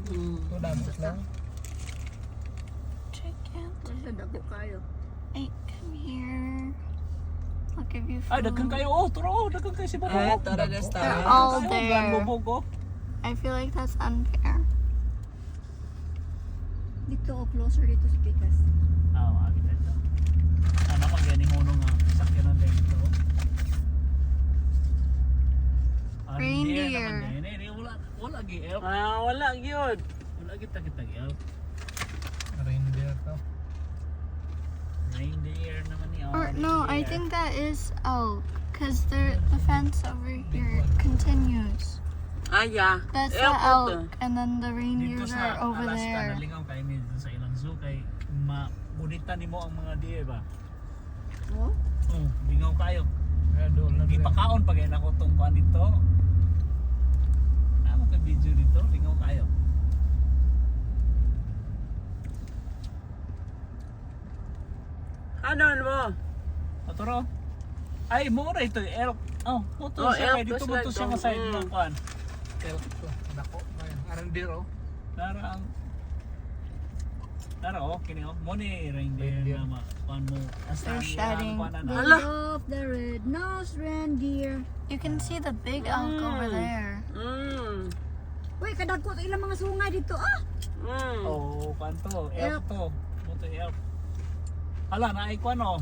Ito damos lang. Chicken. Basta dako kayo. Hey, come here. I'll give you food. Ay, dagang kayo. Oh, turo. Dagang kayo si Baro. Tara na They're tayo. all there. Lubog, oh. I feel like that's unfair. Dito o closer dito sa Kikas. Ah, makakita ito. Ano, magaling uno nga. Sakyan ng dito. Reindeer. Wala gi elk. Wala gyud. Wala kita elk. Reindeer to. Reindeer naman ni. Or no, I think that is elk. Because the fence over here continues. Yeah. That's the elk. And then the Dito reindeers sa are over Alaska, there. nalingaw kayo dito sa ilang zoo kay mabunitan nimo ang mga deer ba? Oh? Oh, lingaw kayo. Kaya doon na rin. Gipakaon pag na ko tong kuan dito. Namo ka video dito, lingaw kayo. Hanon mo. Otoro. Ay, mura ito elk. Oh, moto Oh, siya elk kay dito to mo to sila siya to. nga side ng kuan. Elk to. Dako. Reindeer oh. Darang oh, kini oh. Mo ni reindeer Reindeer. na kuan mo. They're shedding. Rudolph the red-nosed reindeer. You can see the big elk over there. Uy, kadagko sa ilang mga sungay dito. Ah! Oh, kuan to, elk to. Moto elk. Hala, naay kuan oh.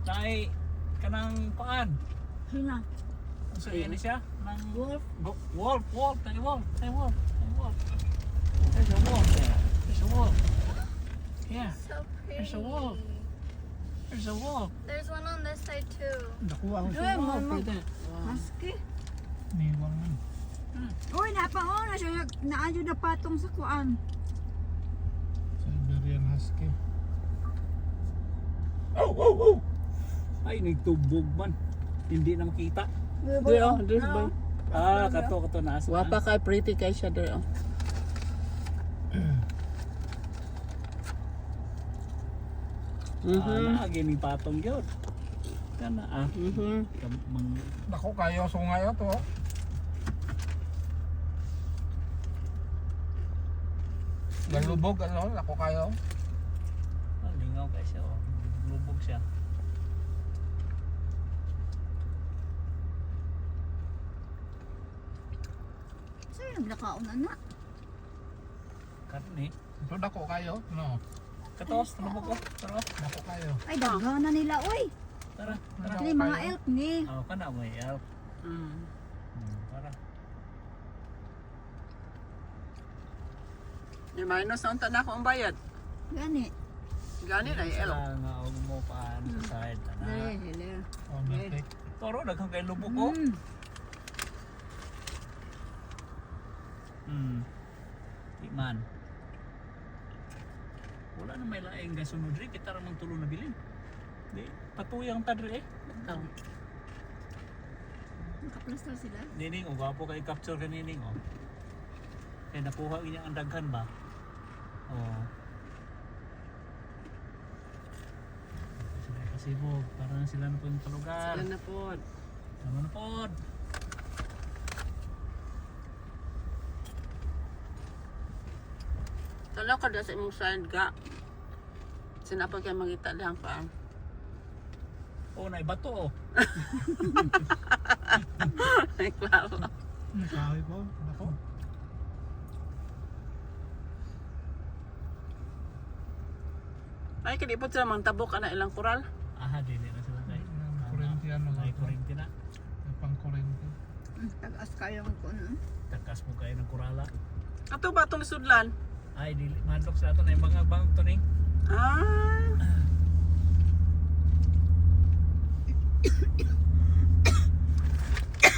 Naay kanang kuan. Hina. So, yan siya. Nang Wolf. wolf. Tayo wolf. There's a wolf there. There's a wolf. Yeah, So pretty. There's a wolf. There's a wolf. There's one on this side too. Nakuha ko Ay, siya. mama. Pwede. Maski. Niwang man. Uy, napaon na siya. Naadyo na patong sa kuan. Siberian Husky. Ay, nagtubog man. Hindi na makita. There's boy. Kato na asa. Wapa kay pretty kay siya there. Gini patong yun. Kana Dako kayo sungay to. Galubog ano, dako kayo. lingaw kayo siya. Oh. Lubog siya. Sa'yo naglakaon na. Karon eh. Ito dako kayo. No. Kato, lubog ko. Tara. Dako kayo. Ay, daghan na nila. Uy, Tara. Dako ni mga kayo. elk ni. Oh, kana mo elk. Tara. Yung minus ang tanak ko ang bayad. Gani. Gani na yung elk. Nga mo paan sa side. Dali, dali. Oh, matik. Toro, daghang kay lubog ko. Di man. Wala na may laing gasunod rin. Kita ramang tulo na bilin. Di, patuyang tadri eh. Nakaplastar sila. Nining, o gwapo kay capture ka nining, o. Kaya nakuha niya ang daghan ba? O. Sila kasibog. Para na sila na po yung palugar. Sila na po. Tama na po. Tala ka da sa imong side ka. Sinapag kayo mangita lang pa. O, naibato, o. Ay, klaro. Nakahoy ko. Dako. Ay, kadipot sila mang tabok na ilang kural. Aha, dili na sila kay. Korintian na Ay, lang. kurinti na. Pang Korinti. Tagas kayo ang kuno. Takas mo kayo ng kurala. Ato ba itong sudlan? Ay, dili. Madlok sa ato na yung bangag to ning.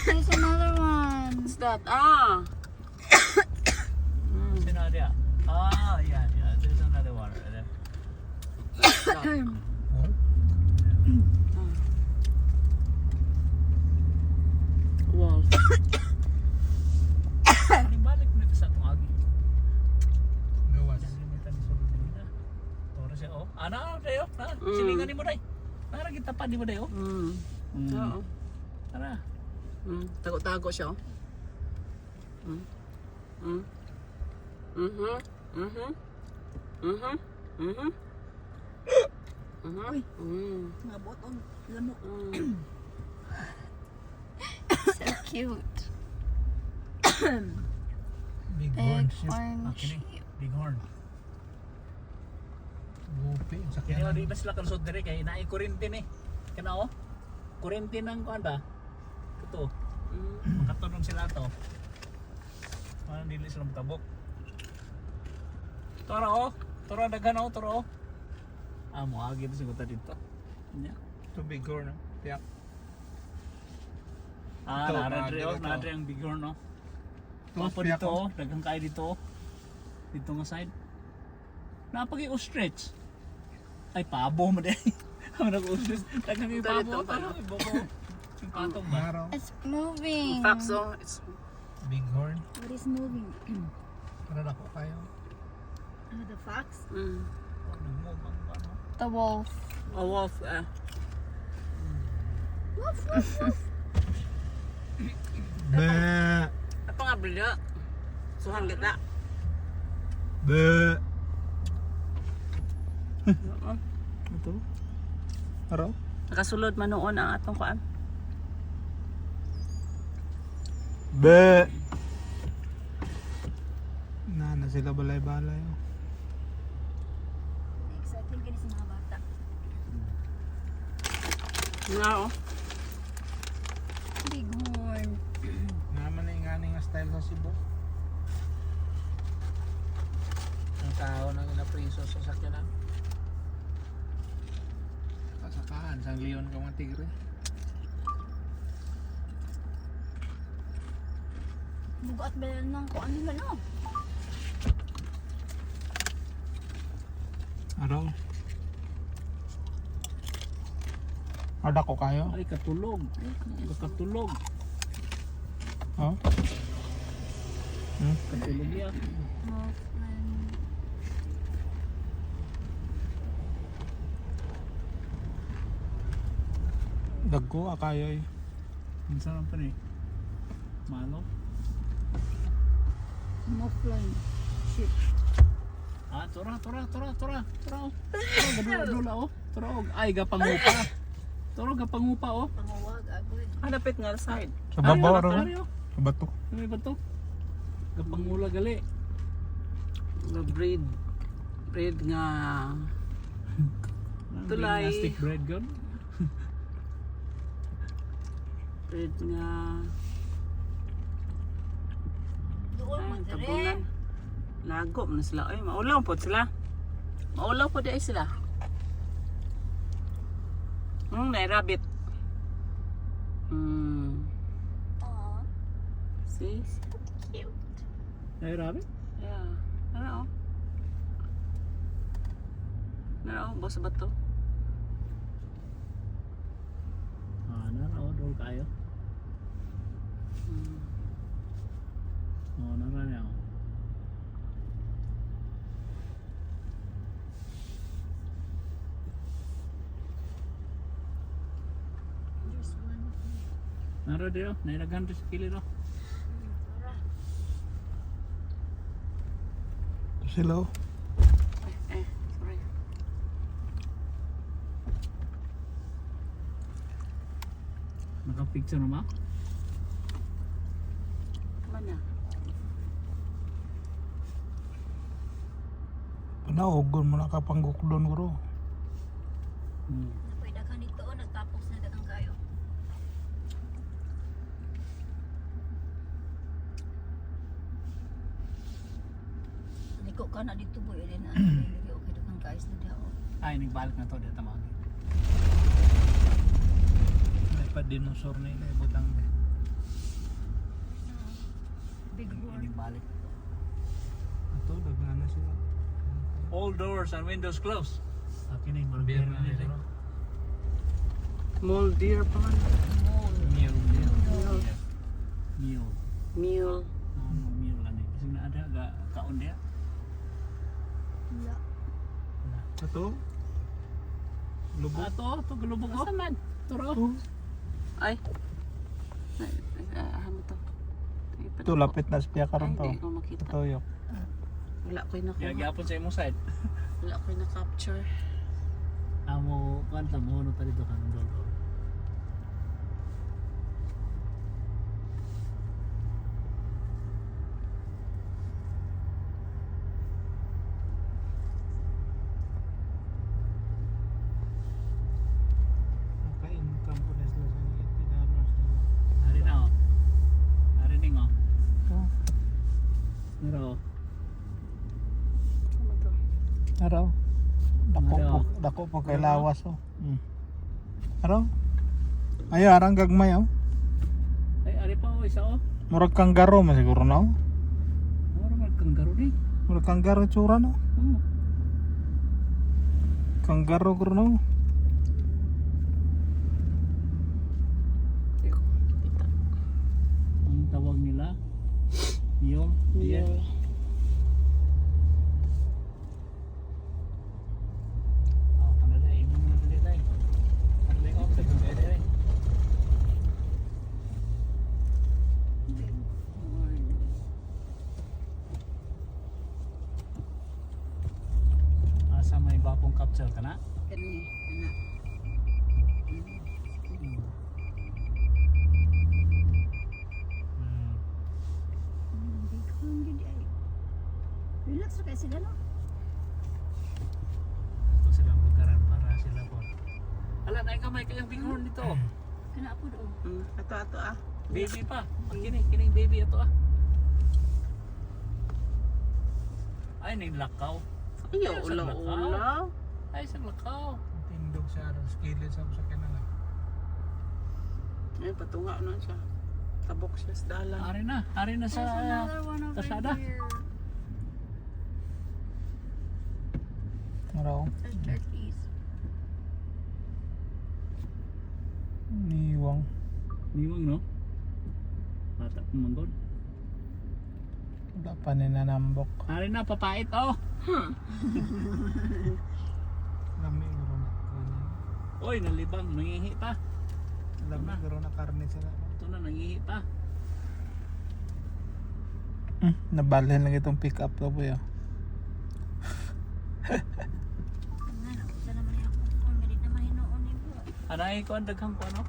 There's another one. What's that? Sino dia? Yeah. There's another one right there. Oh. Wow. Balik mo ito sa atong agi. Gawas. Nalimitan ni sulod nila. Toro siya, oh. Dayo. Silingan ni mo, day. Para kita pa ni mo, day, oh. Oo. Tara. Tago-tago siya. Mhm. Mhm. Mhm. Mhm. Mhm. Uy. Mm. Nga botong lamok. Mm. So cute. Big Big horn sheep. orange Kini, sheep. big horn. Gupi. Ang sakyan. Kaya di ba sila kalusod dire kay naay kurintin eh. Kana oh. Kurintin ang kuan ba? Ito. Mm. Makatunog sila to. Ano dili sila matabok. Tara oh. Tara daghan oh, tara oh. Ah, mo agi siguro ta dito. Nya. Ito big horn. Tiyak. Ah, Ito, nadre oh, ito. nadre ang big horn no. Ito, Mga po tiyak, dito oh. oh, daghang kayo dito oh. Dito nga side. Napagi ostrich. Ay pabo mo din. Ano nag-ostrich? Daghang yung Dito, pabo. dito, Parang pabo. iboko. Yung patong ba? Maro. It's moving. Fox, oh. It's Big horn. What is moving? Para na ko kayo. The fox? mm. Nagmumang ba no? The wolf. A wolf. Be. Apa nga beli? Suhan kita. Be. Ito. Araw. Nakasulod man noon ang atong kuan. Be. Na sila balay-balay. Oh. Exciting kini sa mga bata. Nga oh. Big horn. Naman na yung nga style sa Cebu. Ang tao na ginapriso sa sakyanan. Kasakahan, sang leon ka mga tigre. Bugat ba yan ng kung ano man oh? Araw. Ada ko kayo? Ay katulog. Katulog. Oh? Katulog yan. Wolf and Dagko kayo eh. Minsan pa ni. Malo. Mufflin. Shit. Ah, tura. Dula oh. Tura og ay gapangupa. Tura gapangupa oh. Panguwag, agoy. Hanapit nga side. Sa babaw Ay, raw. nakatari, oh. Sa bato. Ano ba to? Gapangula gali. The breed. Breed nga. Tulay. Plastic bread gun. Breed nga. Doon mo Ay, dire. tabunan. Lago man sila. Ay, maulaw po sila. Maulaw po di ay sila. Na rabbit. Aw. See? Ay, rabbit. Yeah. Ano? Ano? Boss ba to? Ah, doon kayo. Oh, naran yan. There's one. Naran din oh. Nailaghan rin sa kilid oh. Sila oh. Sorry. Naka-picture naman. Mana? Panahugon mo na kapanggukdon ko ro. Pwede ka dito oh, nagtapos na dagang kayo. Liko ka na dito boy, rin na nilagay okay dagang guys na daw. Ay, nagbalik na to. Dito mga. May pa dinosaur na yun. Butang na. Big horn. Nagbalik. Ito, dagana sila. All doors and windows closed. Akin na yung marbiyan na nila. Mole deer pa man. Mule. Mule. Mule ani. Kasi na ada kaon dia. Wala. Ito. Lubog. Ato, galubog oh. Saman. Turo. Ay. Ano to? Ito, lapit na siya karon to. Hindi ko makita. Ito, yok. Wala ko'y nakuha. Gyapon sa imong side. Wala ko'y na-capture. Amo kanta mo no dito kan dolo. Naka-income po na sila sa pinano sila. Hari na. Hari ning oh. Oh, Nero. Ano to? araw. Araw. Dako po kay lawas oh. Araw. Ayo arang gagmay oh. Ay ari pa oh isa oh. Murag kanggaro man siguro na oh. Oro man kanggaro ni. Murag kanggaro tsura no. Oh. Kanggaro guro no. Hindi ko kita. Ang tawag nila. Mule. Mule. Oh, ano na imo na dili tay. Ano lang ako sa dili. Asa may bapong capture ka na? Kani, anak. Bighorn gid ay. Relax ra kay sila no. Ito silang lugaran para sila po. Ala, na kamay kayong bighorn dito. Kana po do. Ato ah. Baby pa. Ang kining baby ito ah. Ay, ning lakaw. Ayaw, Ay, isang ulaw-ulaw. Ay, isang lakaw. Tindog sa araw skillet sa kanang. Ay, patunga na siya. Tabok siya sa dalan. Ari na sa There's another one over kasada. here. Araw. There's turkeys. Niwang. Niwang no? Bata kumanggod. Wala pa ninanambok. Ari na, papait oh. Lami guro na karne. Oy, nalibang, nangihi pa. Lami guro na karne sila. Ito na, nangihi pa. Nabalhin lang itong pick up to po yun. Ano, sa naman ako kung galit na mahinuon ni po. Anay ko ang daghang ko ano?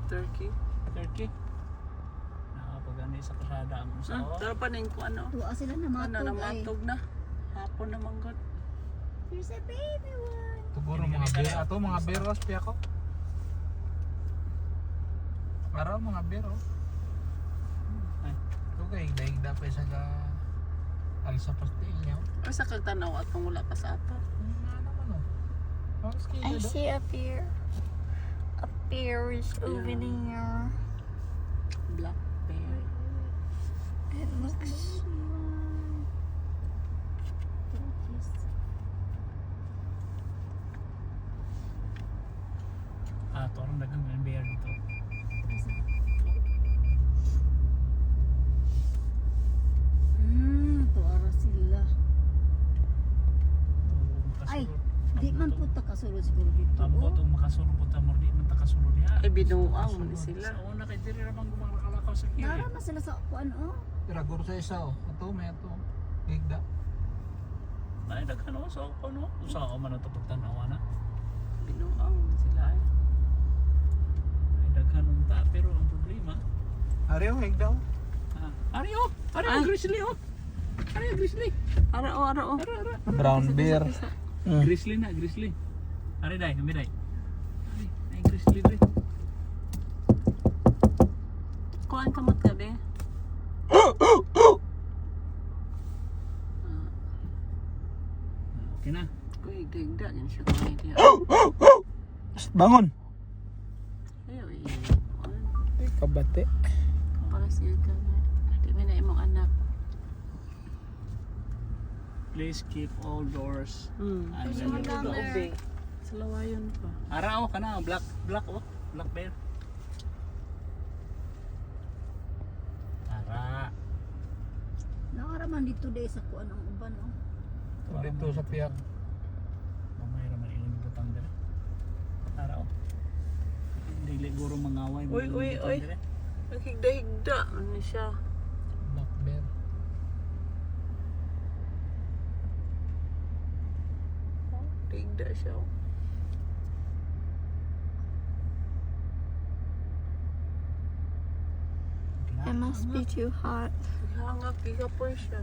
Turkey. Turkey. Nakapagani sa kasada ang usa oh. Pero panin ko ano? Tuwa sila na Ano matog na ay. matog na. Hapon na manggod. Here's a baby one. Tuguro mga beer. Ato mga beer was piya ko. Araw mga beer oh. Ay. Ito kay higda pa isa ka alsa pastil niya. O sa kagtanaw at kung wala pa sa ato. Ano naman oh. Ang I skillet oh. see up here. Up here is over there. Black bear. It looks. Ah, to ang daghang bear dito. Tuara sila. Ay, Makasulod. di man po takasulod siguro dito. Tambo Oh. tong makasulod po tamor di man takasulod diha. Ay, binuang mo ni sila. Sa una kay diri ra man gumakalakaw sa kiri. Nara na sila sa kuan oh. Tira guro sa isa oh. Ato may ato. Higda. Ay daghan oh sa ko no. Usa ko man ato pagtan-awa na. Binuang mo sila ay. Ay daghan unta pero ang problema Ariyo higda oh. Ari oh! Ari Ay. ang grizzly oh! Ari ang grizzly! Ara o. Ara! Brown bear. Grizzly na, grizzly. Ari day, kami day. Ari, ay grizzly day. Kuhaan kamot ka be. Okay na. Uy, higda yan siya kumain niya. Bangon. Ayaw eh. Kabate. Para siya ka nga. Di ba na imong anak? Please keep all doors. Ay, There's sa one down loob there. eh. Sa lawayon pa. Ara oh, kana black oh. Black bear. Ara. Nara man dito day sa kuan ang uban oh. Dito sa piyak. Mamay ra man ilang butang dire. Ara oh. Dili guro mangaway. Uy, ilang uy, butang uy. dire. Higda-higda. Ano siya? Black bear. Bida siya. Oh. It must be too hot. Hangak, gigapoy siya.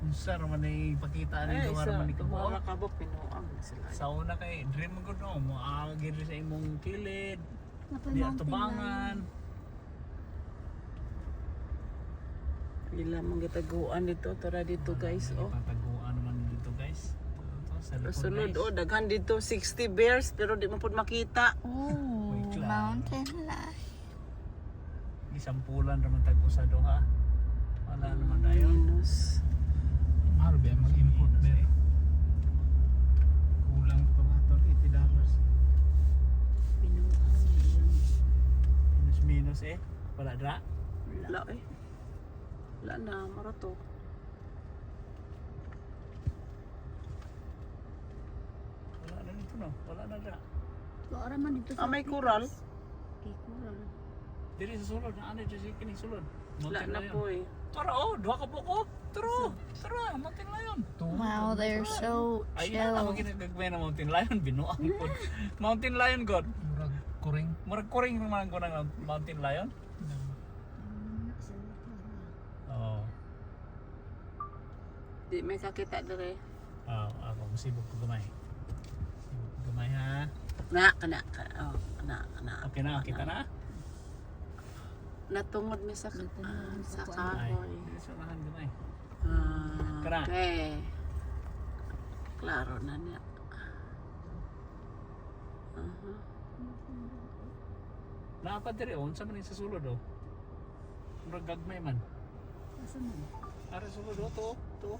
Unsa raman ay pakita Ay, ni duwa raman ni mga Kabo. kabok, pinuang sila. Sa una kay dream mo gud no, mo agir sa imong kilid, Napoy di mountain atubangan. Pila mong gitaguan dito. Tara dito guys. Oh. Pataguan naman dito guys. Ito, sa likod, Sulod guys. oh, daghan dito 60 bears pero di mo pud makita. Oh, Wait lang. mountain life. Isang pulan raman tag usa duha. Wala naman dayon. Minus. Mahal ba mag-import ba? Kulang pa nga to, $80. Pinuang. Minus eh. Wala dra. Wala eh. Wala na, marato. Wala na dito no. Wala na dra. Wala man dito Ah, may kural. Kay kural. Diri sa sulod na ano dyan kini sulod. Wala Mountain na lion. po eh. Tara oh, duha ka buko. Tara. Tara, mountain lion. Wow, they're so Ay, yan ang chill. ginagagmay na mountain lion. Binuang ko. Mountain lion god. Murag kuring. Murag kuring naman ko ng mountain lion. Oo. Di may kakita dire. Ako masibog ko gamay. Masibog ko gamay ha. Kana. Oh, kana. Okay na, kita na. Natungod mi sa sa Ay, kahoy. surahan gamay. Kana. Okay. Klaro na niya. Naapa diri on sa man sa sulod oh. Murag gagmay man. Asa man? Ara sulod oh to.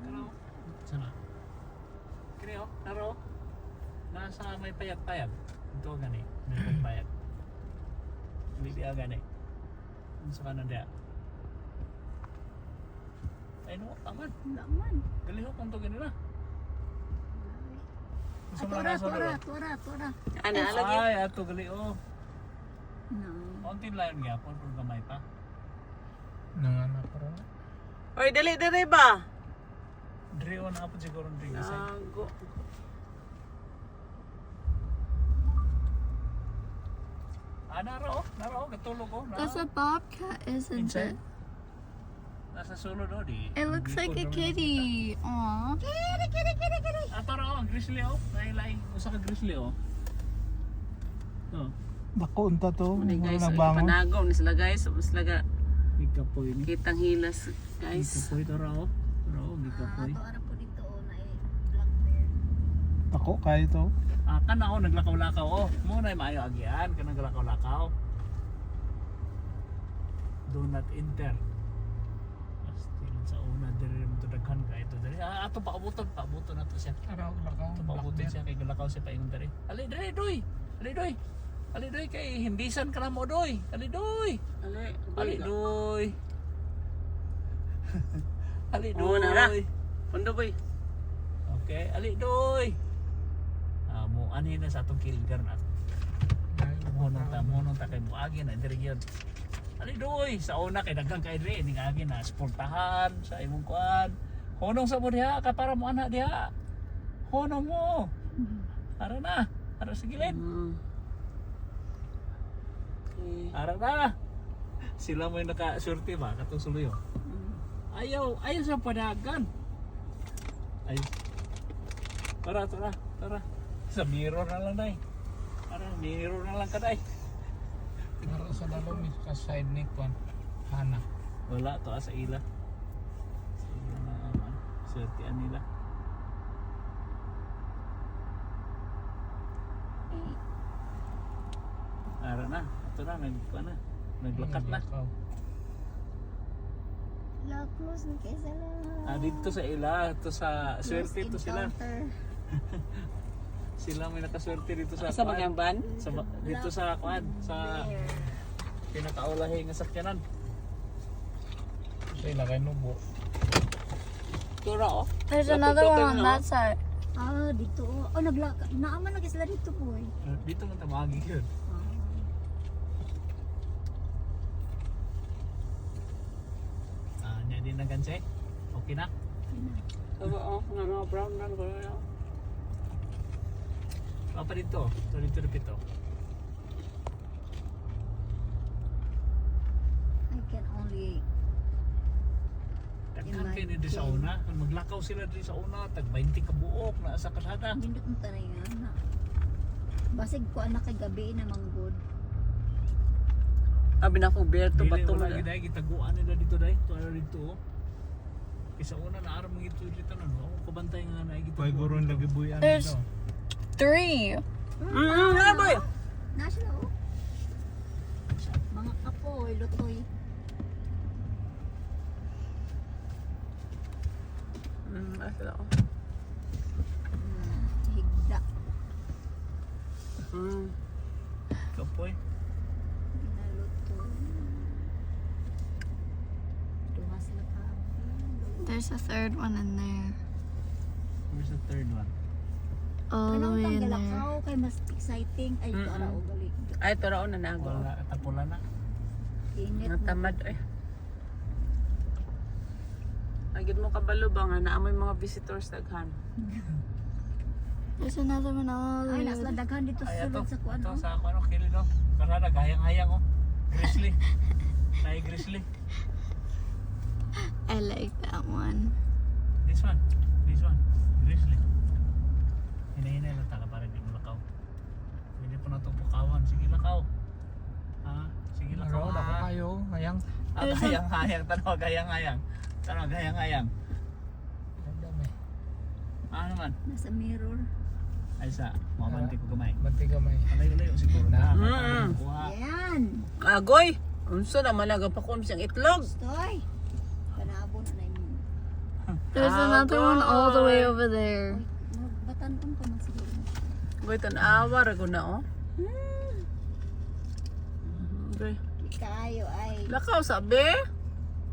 Ano? Sana. Kini oh, naro. Nasa may payag-payag. Ito gani, may payag. Hindi dia gani. Sa kanan dia. Ay no, aman. Wala man. Galiho kung to gani na. Gusto mo Tura, na sulod. tura. Ana lagi. Ay, ato galiho. No. Mountain lion gyapon pag gamay pa. Nanganak ko rin. Oy, dali ba? Dre on apo siguro dre kasi. Go. Naro, katulog ko. That's a bobcat, isn't Inside? it? Nasa sulod oh di. It looks like a kitty. Aw. Ato ra ang grizzly oh. Lain-lain. Usa ka grizzly oh. Oh, Dako unta to. Muna guys, Wala bangon. panagaw ni sila guys. Mas laga gikapoy ni. kitang hilas guys. Gikapoy to ra oh. Ra oh, gikapoy. Ato ara po dito na black bear. Dako kayo to. Kana ako naglakaw-lakaw oh. Mo na maayo agian kanang naglakaw-lakaw. Do not enter. Still sa una dire mo to daghan ka ito dire. Ato paabuton na to siya. Araw lakaw. Ito paabuton siya kay galakaw siya paingon dire. Ali dire doy. Ali doy kay hindisan ka na mo doy. Ali doy. Ali doy. Ali Oo, nara. doy. Pundo boy. Okay, ali doy. Mo ani na sa atong kilgar na. Mo nung ta kay buagi na diri gyud. Ali doy, sa una kay daghang kay diri ning agi na sportahan sa imong kuan. Honong sa mo diha ka para mo ana diha. Honong mo. Ara na. Ara sa gilid. Okay. Ara na. Sila mo yung naka-surti ba katong suluyo. Ayaw sa padagan. Ay. Tara. Sa mirror na lang dai. Para mirror na lang ka dai. Naro sa dalom ka side ni kon. Hana. Wala to sa ila. Sa ila na aman. Surtian nila. Ara na. Ito na naglakat na. La close na kay sala. Dito sa ila, to sa swerte to sila. Sila may nakaswerte dito sa Sa kuwan. Magambaan? Dito sa kuan, sa pinakaulahi nga sakyanan. Sa ila kay nubo. Tura oh. There's another one on that side. Dito. Oh, naglaka. Naaman na kay sila dito boy. Dito man tamagi yun. Nya din na ganse. Okay na. Oo, nga brown lang ko na. Apa dito? Ito dito dito. I can only Daghan kayo ni di sa una. Maglakaw sila di sa una. Tag 20 ka buok na sa kalsada. Bindot mo tanay nga na. Basig ko anak kay gabi na manggod. Abi na ko beer to Dili bato wala mo. gid ay gitaguan nila dito dai. Tuwa dito. Kisa una na aram mga ito dito na. Ako kabantay nga na gitaguan. Pwede guro yung lagi buyan There's- dito. 3. Nga boy. Nasa oh. Mga kapoy, lutoy. Asala ko. Higda. Kapoy. Ginaluto. Duha sila ka. There's a third one in there. Where's the third one? All the Anong way in there. tanggilakaw kay mas exciting. Ay, ito ara o gali. Ay, taraon na nago. Wala. Tapula na. Init mo. Natamad eh. Agad mo kabalo ba nga naamoy mga visitors daghan. There's another one all the Ay, way nasa over there. daghan dito Ay, sulod ito. sa kuan. Ito Oh. sa ako ano, kili no. Karana, gayang-hayang oh. Grizzly. Nai grizzly. I like that one. This one. This one. Grizzly. Hinahinay lang taka para di mo lakaw. Hindi po na ito pukawan. Sige lakaw. Ha? Sige lakaw. Araw, ako ha? kayo. Hayang. Gayang-hayang. Tanong, gayang-hayang. Tanong, gayang-hayang. Dami. Ano naman? Nasa mirror. Ay sa, mamanti ko gamay. Banti gamay. Alayo-layo siguro na. Kuha. Yan. Agoy! Unsa naman nagapakom siyang itlog? Stoy. Kanabo na na yun. There's another one all the way over there. Batan kong pa man siguro. Goy tan-awa ra ko na oh. Goy. Di kayo ay. Lakaw sabi.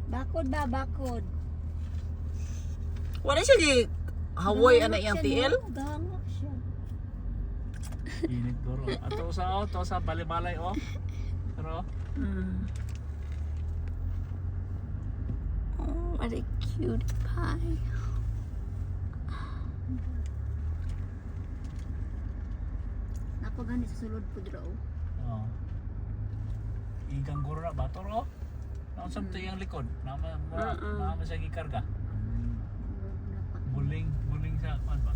Bakod ba? Bakod. Wala siya di Hawaii ana iyang tiil. Gangak siya. Init duro. Ato sa oh, to sa balibalay oh. Pero Oh, what a cute pie. Napagani sa sulod po draw. oh. Igang guro na bato ro. Nausap to yung likod. Nama sa gikarga. Buling sa kuan ba?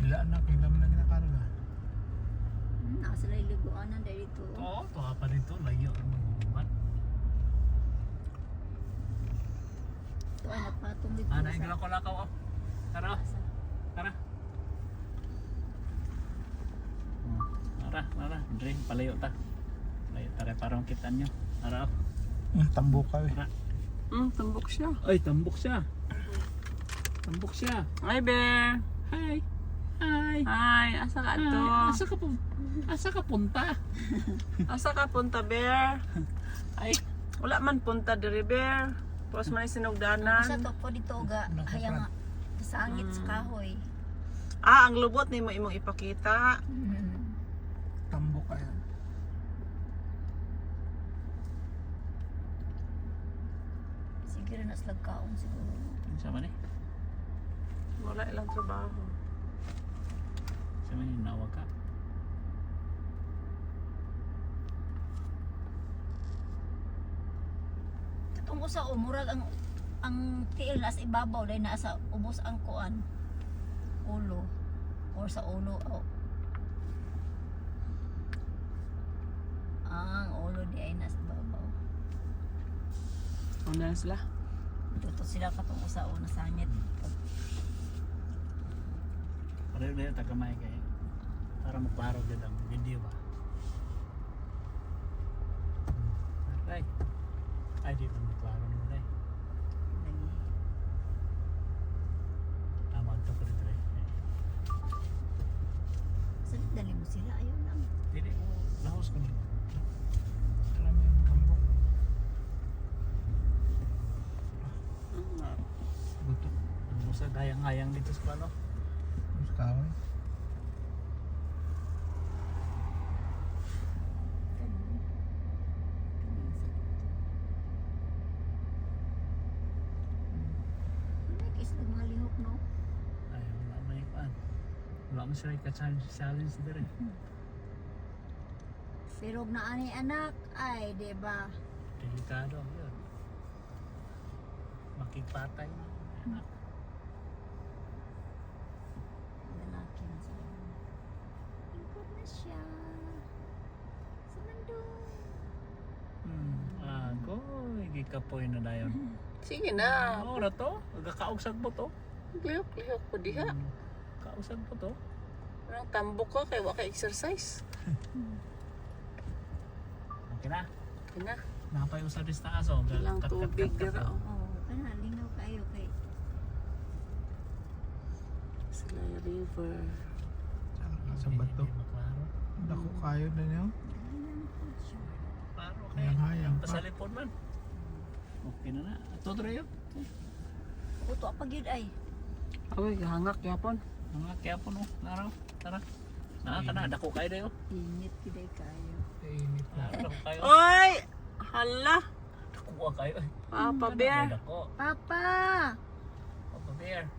Ila na, kailan mo na ginakarga. Nasa sila iliguanan dito. Oo, to pa dito layo ang magubat. Ito ay nagpatong dito. Ana igala ko lakaw oh. Tara. Tara. Tara, drink palayo ta. Layo tara parang kita nyo. Tara. Tambo ka eh. Tara. Tumbok siya. Ay, tambok siya. Tambok siya. Hi bear. Hi. Hi. Hi, asa ka to? Asa ka punta? Asa ka punta bear? Ay, Wala man punta diri bear. Pos man Sa sinugdanan. to po dito ga hayang sa angit sa kahoy. Ah, ang lubot nimo imong ipakita. Tambo ka yan. Siguro na slag kaon siguro. sama ni. Wala ilang trabaho. Sama ni nawag ka. Katong usa o murag ang tiil nasa ibabaw dahil nasa ubos ang kuan. Ulo or sa ulo oh. Ang ulo di ay nasa ibabaw. Ano na sila? Dito sila katong usa o nasangit. Pareho na yun, tagamay kayo. Para maklaro dyan ang video ba? Right. Ay, di ba maklaro naman tayo. Lagi. Tama ito ko dito eh. Sa dali mo sila ayaw lang. Hindi mo, lahos ko nito. Alam mo yung tambo. Buto. Ano sa gayang-hayang dito sa pano? Mas kahoy. mo sila ka-challenge dire. Pero na ani anak ay, di ba? Delikado yun. Makipatay na. Anak. Lalaki na sila. Ikot na siya. Sa mundo. Agoy, gikapoy na dayon. Sige na. Oo na to. Nagkakausag mo to. Lihok-lihok po diha. Kausag mo to. Parang tambok ko kay waka exercise. Okay na. Okay na. Napayusad rin sa aso. Ilang tubig dira. Oh. Oh, kana lingaw kayo kay Sila river. Sa bato. Maklaro. Dako kayo na niyo. Klaro. Hayang-hayang pa. Pasalipon man. Okay na na. Ito dre yun. uto pa gyud ay. Awi, hangak yapon. Mga kaya po no. Laro. Tara. Ka na. Dako kayo dayo. Init kiday kayo. Init na. Dako kayo. Oy! Hala! Dako kayo. Papa Bear. Dako. Papa! Papa Bear.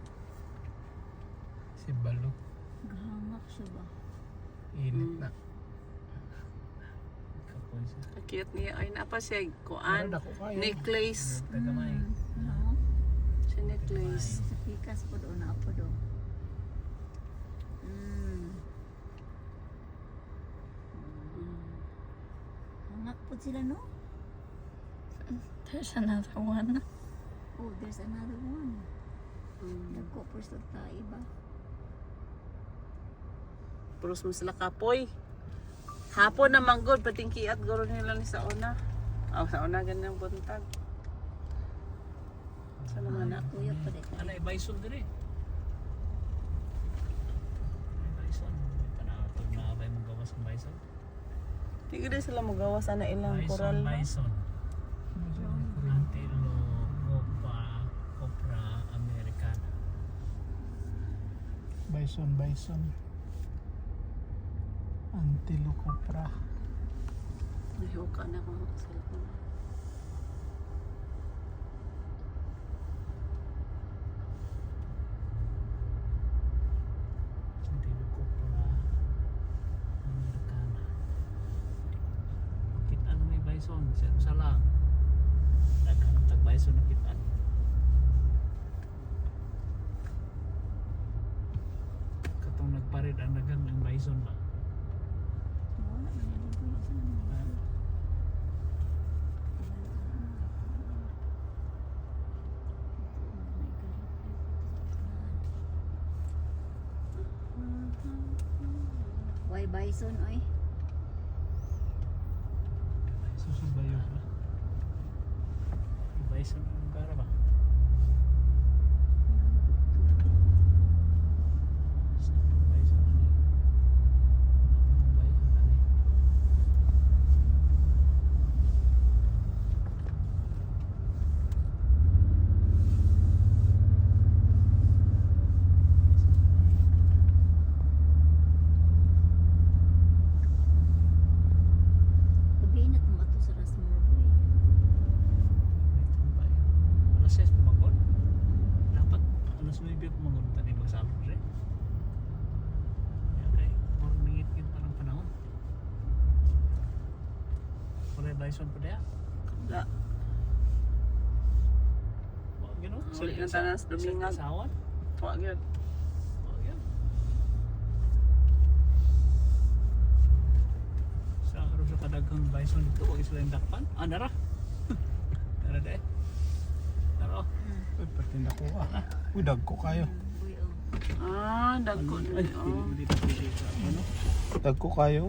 Si Balo. Gahangak siya ba? Init na. Kapoy siya. Cute niya. Ay, napa siya. Ano Kuan. dako kayo? Necklace. Tagamay. No. Si necklace. Sa pikas po doon na po doon. Hangak po sila no? There's another one. Oh, there's another one. Mm. Dagko po sa iba. Puros mo sila kapoy. Hapon na manggod. Patingki at guro nila ni sa una. Sa una ganang buntag. Sa naman na. Kuya pa rin. Ano ay bison dire? Ay bison. Panatod na abay mong gawas ng bison. Di ko din sila magawas na ilang koral. Bison. Antelope, copra, americana. Bison. Antilocopra. Nahiuka na ako sa cellphone. Antelope, copra, americana. Kitaan may bison, sa lang. Daghang tag bison na kitaan. Katong nagparid ang daghang ng bison ba? Wala na nila po yun sa mga. Why bison oy? Susubayo ba? Bison ang lugar ba? Bison ano eh? Bison ano eh? Gabi na tumato sa Rasmur boy. Alas 6 pumangon. Dapat alas 9 pumangon tadi magsalog rin. Okay, parang mingit-ngit parang panahon. Wala bison pa daya. La. Gano'n? Huli ng tanas, dumingag. Sawan? Tuwa gyud. Yan. Sa karon sa kadaghang bison dito, huwag sila yung dakpan. Nara. Nara de. Nara. Uy, pati dako ah. Uy, dagko kayo. Boy oh. Ah, dagko Ay, na. Oh. dito dito. Ano? Dagko kayo.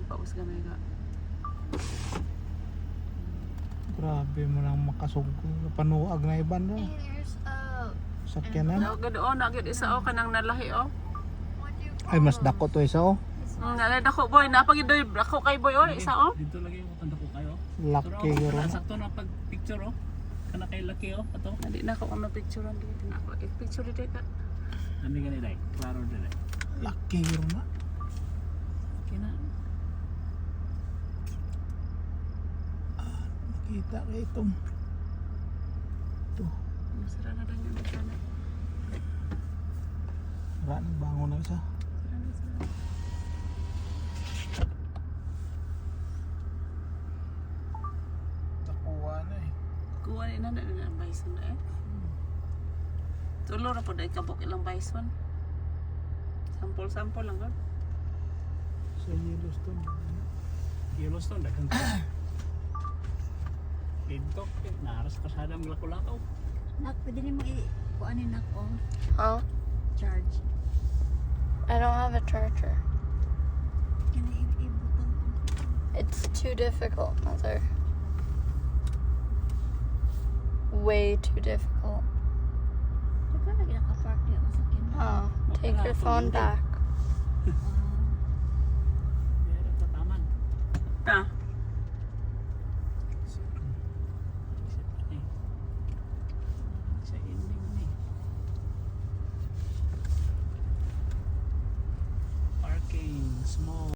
Paus gamay ka. Grabe mo nang makasugod. Panuag na iban na. Hey, there's Sakyanan. Nagad o, nagad isa o kanang nalahi o. what do you call Ay, mas dako to isa oh. Nalad ako boy, napagidoy ako kay boy o, isa o. Dito lagi yung tanda ko kayo. Laki guro. Sakto na pag picture oh. Kana kay laki oh. Ato. Hindi na ako ano picturean dito na ako. Picture dito ka. Ami gani dai. Klaro dai. Laki guro na. Kina. Makita ka itong. Ito. Masara na din yung sana. Sira na, bangon na isa. Nakuha na eh. Kuha ni na ng bison na eh. Tulo na po dahil kabok ilang bison. Sampol-sampol lang God. Sa Yellowstone. Yellowstone, daghang ko. Dito, naras kasada ang lako-lakaw. Nak, pwede ni mo kuanin ako. Huh? Charge. I don't have a charger. Kaya ibutang ko. It's too difficult, Mother. Way too difficult. Ikaw lagi nakapark niya masakyan. Oh, take your phone back. Meron sa taman. Ah, Sa ending ni. Parking, small.